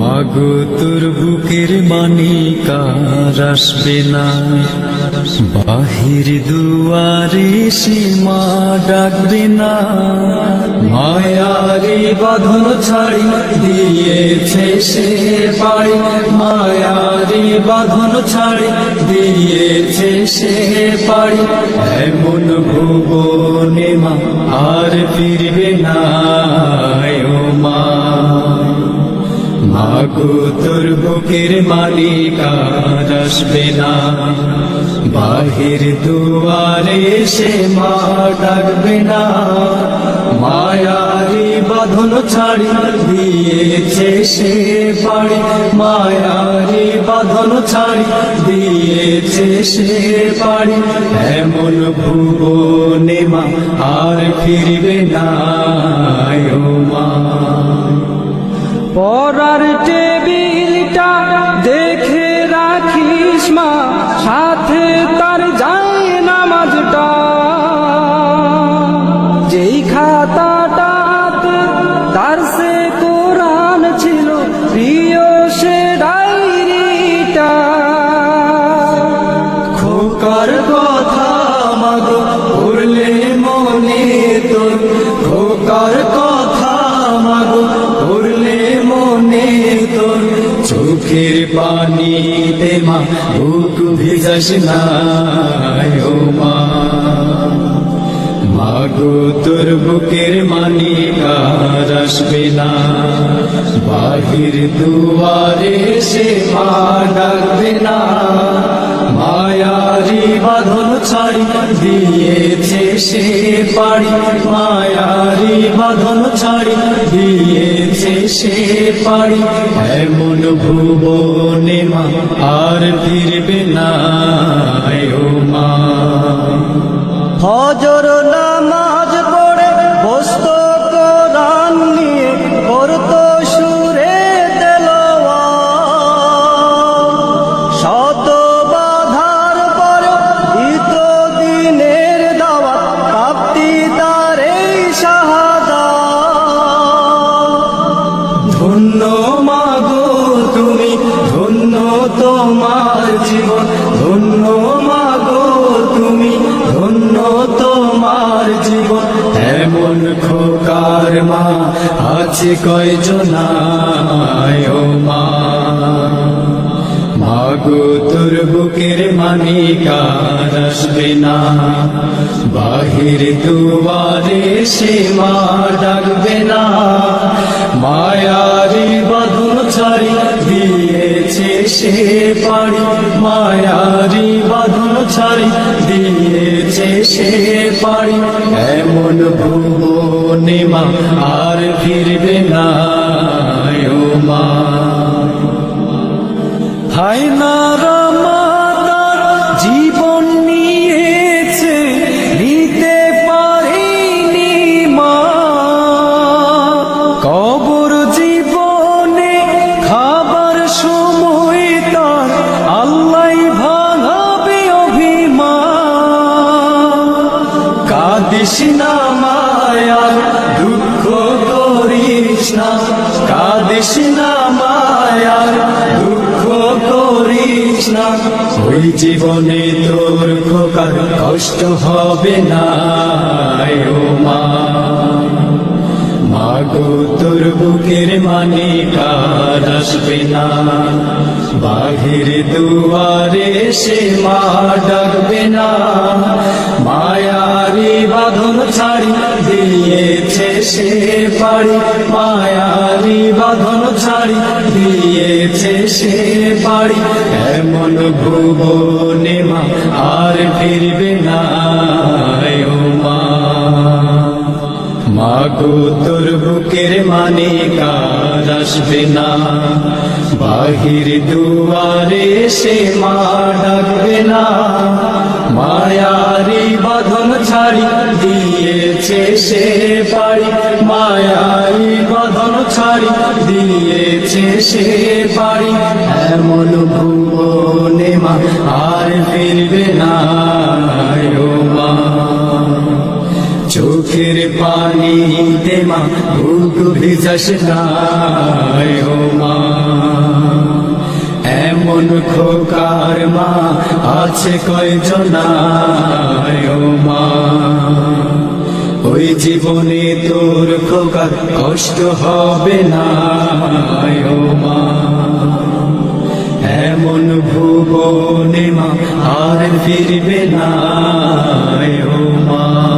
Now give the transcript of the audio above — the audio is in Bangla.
মাগো তোর বুকের মানিকার আসবে না, বাহির দুয়ারে সীমা ডাকবে না। মায়ারি বাঁধন ছাড়ি দিয়েছে সে পাড়ি, মায়ারি বাঁধন ছাড়ি দিয়েছে সে পাড়ি। এমন ভুবনে মা আর ফিরবে না ও মা। মাগো তোর বুকের মালিকার আসবে না, বাহির দুয়ারে সে মা ডাকবে না। মায়ারি বাঁধন ছাড়ি দিয়েছে সে পাড়ি, মায়ারি বাঁধন ছাড়ি দিয়েছে সে পাড়ি। এমন ভুবনে মা আর ফিরবে না ও মা। পড়ার টেবিলটা দেখে রাখিস মা, সাথে তার যায় নামাজটা। যেই খাতাটাতে তার সে কোরআন ছিল, প্রিয় সে ডায়েরিটা। খোকার কথা মাগো পড়লে মনে তোর, খোকার কথা মাগো পড়লে মনে তোর। চোখের পানিতে মা বুক ভিজাস না ও মা। মাগো তোর বুকের মানিকার আসবে না, বাহির দুয়ারে সে মা ডাকবে না। মায়ারি বাঁধন ছাড়ি দিয়েছে সে পাড়ি, মায়ারি বাঁধন ছাড়ি দিয়েছে সে পাড়ি। এমন ভুবনে মা আর ফিরবে না ও মা। ফজর নামাজ পড়ে বসতো কোরআন নিয়ে, করতো সুরে তেলাওয়াত। শত বাধার পরে দিত দিনের দাওয়াত, প্রাপ্তি তার এই শাহাদাত। ধন্য মাগো তুমি, ধন্য তোমার জীবন, ধন্য মাগো তুমি, ধন্য তোমার জীবন। এমন খোকার মা আছে কয়জনা ও মা। মাগো তোর বুকের মানিকার আসবে না, বাহির দুয়ারে সে মা ডাকবে না। মায়ারি বাঁধন ছাড়ি দিয়েছে সে পাড়ি, মায়ারি বাঁধন ছাড়ি দিয়েছে সে পাড়ি। এমন ভুবনে মা আর ফিরবে না ও মা। হায় না রামাতার জীবন নিয়েছে, নিতে পারেনি মা। কবর জীবনে খাবার সময় তার আল্লাহ ভাঙাবে অভিমান। কাঁদিস না মায়ার দুঃখ করিস না, কাঁদিস না মায়ার দুঃখ করিস না। ওই জীবনে তোর খোকার কষ্ট হবে না ও মা। মাগো তোর বুকের মানিকার আসবে না, বাহির দুয়ারে সে মা ডাকবে না। মায়ারি বাঁধন ছাড়ি দিয়েছে সে পাড়ি, মায়ারি বাঁধন ছাড়ি দিয়েছে সে পাড়ি। এমন ভুবনে মা আর ফিরবে না ও মা। মাগো তোর বুকের মানিকার আসবে না, বাহির দুয়ারে সে মা ডাকবে না। মায়ারি বাঁধন ছাড়ি দিয়েছে সে পাড়ি, মায়ারি বাঁধন ছাড়ি দিয়েছে সে পাড়ি। এমন ভুবনে মা আর ফিরবে না ও মা। চোখের পানিতে মা বুক ভিজাস না ও মা। খোকার মা আছে কয়জনা ও মা ওই জীবনে তোর খোকার কষ্ট হবে না ও মা এমন ভুবনে মা আর ফিরবে না ও মা